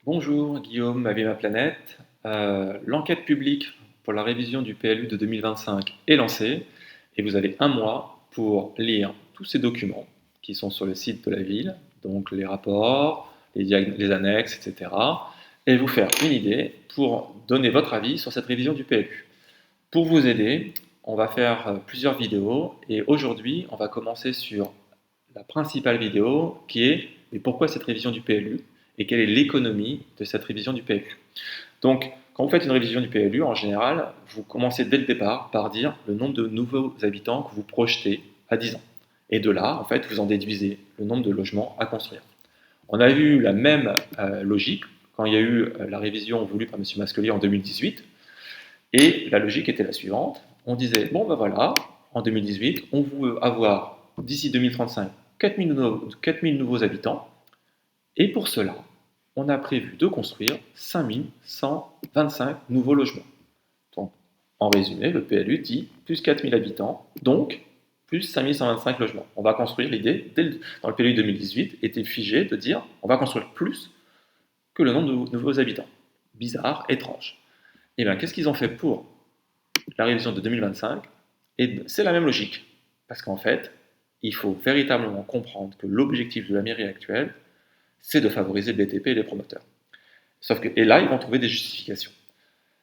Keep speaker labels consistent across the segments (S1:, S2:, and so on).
S1: Bonjour Guillaume, Ma vie, ma planète. L'enquête publique pour la révision du PLU de 2025 est lancée et vous avez un mois pour lire tous ces documents qui sont sur le site de la ville, donc les rapports, les annexes, etc. et vous faire une idée pour donner votre avis sur cette révision du PLU. Pour vous aider, on va faire plusieurs vidéos et aujourd'hui on va commencer sur la principale vidéo qui est mais pourquoi cette révision du PLU et quelle est l'économie de cette révision du PLU. Donc, quand vous faites une révision du PLU, en général, vous commencez dès le départ par dire le nombre de nouveaux habitants que vous projetez à 10 ans. Et de là, en fait, vous en déduisez le nombre de logements à construire. On a eu la même logique quand il y a eu la révision voulue par M. Masquelier en 2018. Et la logique était la suivante. On disait, bon ben voilà, en 2018, on veut avoir d'ici 2035 4000 nouveaux habitants. Et pour cela, on a prévu de construire 5125 nouveaux logements. Donc, en résumé, le PLU dit plus 4000 habitants, donc plus 5125 logements. On va construire l'idée, dans le PLU 2018, était figé de dire on va construire plus que le nombre de nouveaux habitants. Bizarre, étrange. Et bien, qu'est-ce qu'ils ont fait pour la révision de 2025? Et c'est la même logique. Parce qu'en fait, il faut véritablement comprendre que l'objectif de la mairie actuelle, c'est de favoriser le BTP et les promoteurs. Sauf que, et là, ils vont trouver des justifications.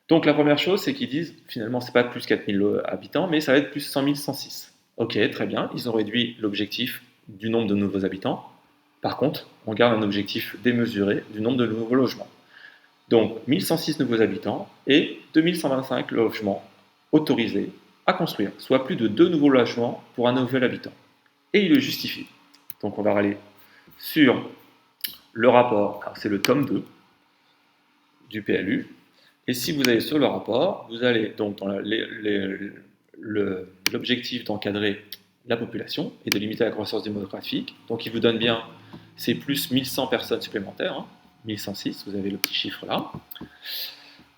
S1: Donc la première chose, c'est qu'ils disent, finalement, c'est pas plus 4000 habitants, mais ça va être plus 100 106. Ok, très bien, ils ont réduit l'objectif du nombre de nouveaux habitants. Par contre, on garde un objectif démesuré du nombre de nouveaux logements. Donc 1106 nouveaux habitants et 2125 logements autorisés à construire, soit plus de 2 nouveaux logements pour un nouvel habitant. Et ils le justifient. Donc on va aller sur le rapport, c'est le tome 2 du PLU, et si vous allez sur le rapport, vous allez donc dans l'objectif d'encadrer la population et de limiter la croissance démographique, donc il vous donne bien, c'est plus 1100 personnes supplémentaires, 1106, vous avez le petit chiffre là,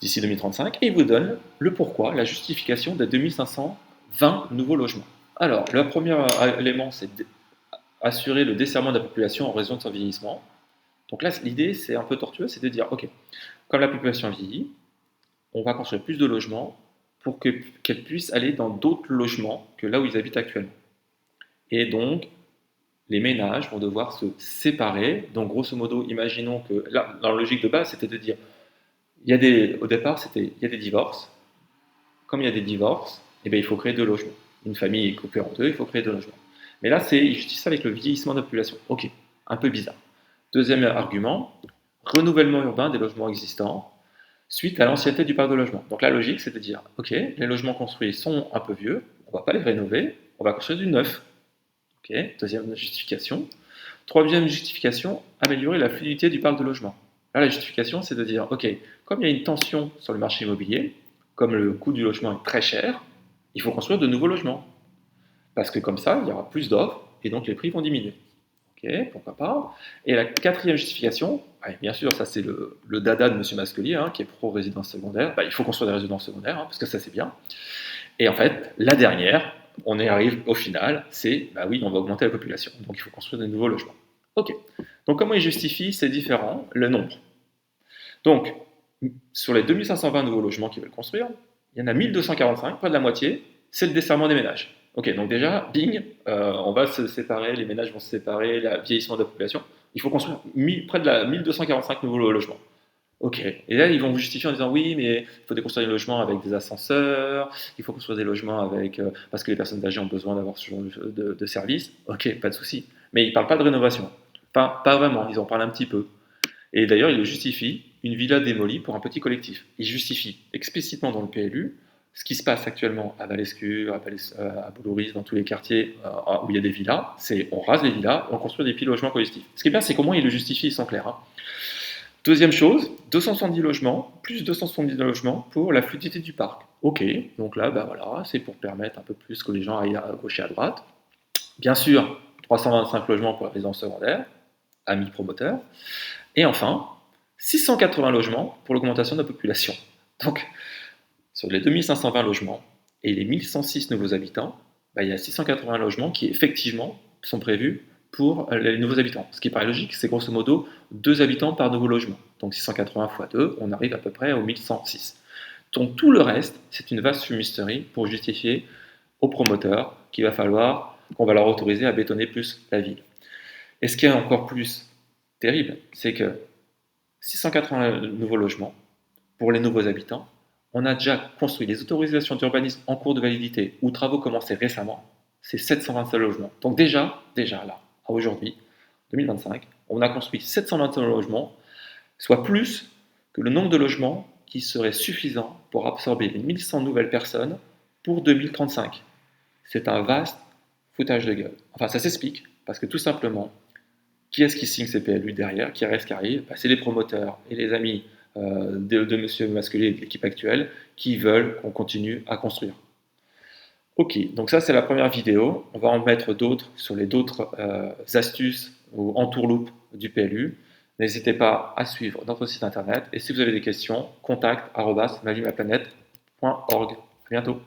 S1: d'ici 2035, et il vous donne le pourquoi, la justification des 2520 nouveaux logements. Alors, le premier élément, c'est assurer le desserrement de la population en raison de son vieillissement. Donc là, l'idée, c'est un peu tortueux, c'est de dire, ok, comme la population vieillit, on va construire plus de logements pour qu'elle puisse aller dans d'autres logements que là où ils habitent actuellement. Et donc, les ménages vont devoir se séparer. Donc, grosso modo, imaginons que, là, dans la logique de base, c'était de dire, au départ, il y a des divorces. Comme il y a des divorces, eh bien, il faut créer deux logements. Une famille est coupée en deux, il faut créer deux logements. Mais là, ils justifient ça avec le vieillissement de la population. Ok, un peu bizarre. Deuxième argument, renouvellement urbain des logements existants suite à l'ancienneté du parc de logement. Donc la logique, c'est de dire, ok, les logements construits sont un peu vieux, on ne va pas les rénover, on va construire du neuf. Ok, deuxième justification. Troisième justification, améliorer la fluidité du parc de logement. Là, la justification, c'est de dire, ok, comme il y a une tension sur le marché immobilier, comme le coût du logement est très cher, il faut construire de nouveaux logements. Parce que comme ça, il y aura plus d'offres et donc les prix vont diminuer. Ok, pourquoi pas. Et la quatrième justification, bien sûr, ça c'est le dada de M. Masquelier, qui est pro-résidence secondaire. Il faut construire des résidences secondaires, parce que ça c'est bien. Et en fait, la dernière, on y arrive au final, c'est, oui, on va augmenter la population, donc il faut construire de nouveaux logements. Ok. Donc comment ils justifient ces différents, le nombre? Donc, sur les 2520 nouveaux logements qu'ils veulent construire, il y en a 1245, près de la moitié, c'est le desserrement des ménages. Ok, donc déjà, bing, on va se séparer, les ménages vont se séparer, le vieillissement de la population. Il faut construire près de 1245 nouveaux logements. Ok, et là ils vont vous justifier en disant oui, mais il faut déconstruire des logements avec des ascenseurs, il faut construire des logements avec parce que les personnes âgées ont besoin d'avoir ce genre de service. Ok, pas de souci. Mais ils ne parlent pas de rénovation. Pas vraiment, ils en parlent un petit peu. Et d'ailleurs, ils le justifient, une villa démolie pour un petit collectif. Ils justifient explicitement dans le PLU ce qui se passe actuellement à Valescure, à Boulouris, dans tous les quartiers où il y a des villas, c'est on rase les villas, on construit des petits logements collectifs. Ce qui est bien, c'est comment ils le justifient, ils sont clairs. Deuxième chose, 270 logements, plus 270 logements pour la fluidité du parc. Ok, donc là, voilà, c'est pour permettre un peu plus que les gens aillent à gauche et à droite. Bien sûr, 325 logements pour la résidence secondaire, amis promoteurs. Et enfin, 680 logements pour l'augmentation de la population. Donc, sur les 2520 logements et les 1106 nouveaux habitants, il y a 680 logements qui effectivement sont prévus pour les nouveaux habitants. Ce qui paraît logique, c'est grosso modo 2 habitants par nouveau logement. Donc 680 fois 2, on arrive à peu près aux 1106. Donc tout le reste, c'est une vaste fumisterie pour justifier aux promoteurs qu'on va leur autoriser à bétonner plus la ville. Et ce qui est encore plus terrible, c'est que 680 nouveaux logements pour les nouveaux habitants, on a déjà construit les autorisations d'urbanisme en cours de validité ou travaux commencés récemment, c'est 725 logements. Donc déjà là, à aujourd'hui, 2025, on a construit 725 logements, soit plus que le nombre de logements qui serait suffisant pour absorber les 1100 nouvelles personnes pour 2035. C'est un vaste foutage de gueule. Enfin, ça s'explique, parce que tout simplement, qui est-ce qui signe ces PLU derrière? Qui reste, qui arrive? C'est les promoteurs et les amis de Monsieur Masculé et de l'équipe actuelle qui veulent qu'on continue à construire. Ok, donc ça c'est la première vidéo. On va en mettre d'autres sur les d'autres astuces ou entourloupes du PLU. N'hésitez pas à suivre notre site internet. Et si vous avez des questions, contact@maviemaplanète.org. À bientôt.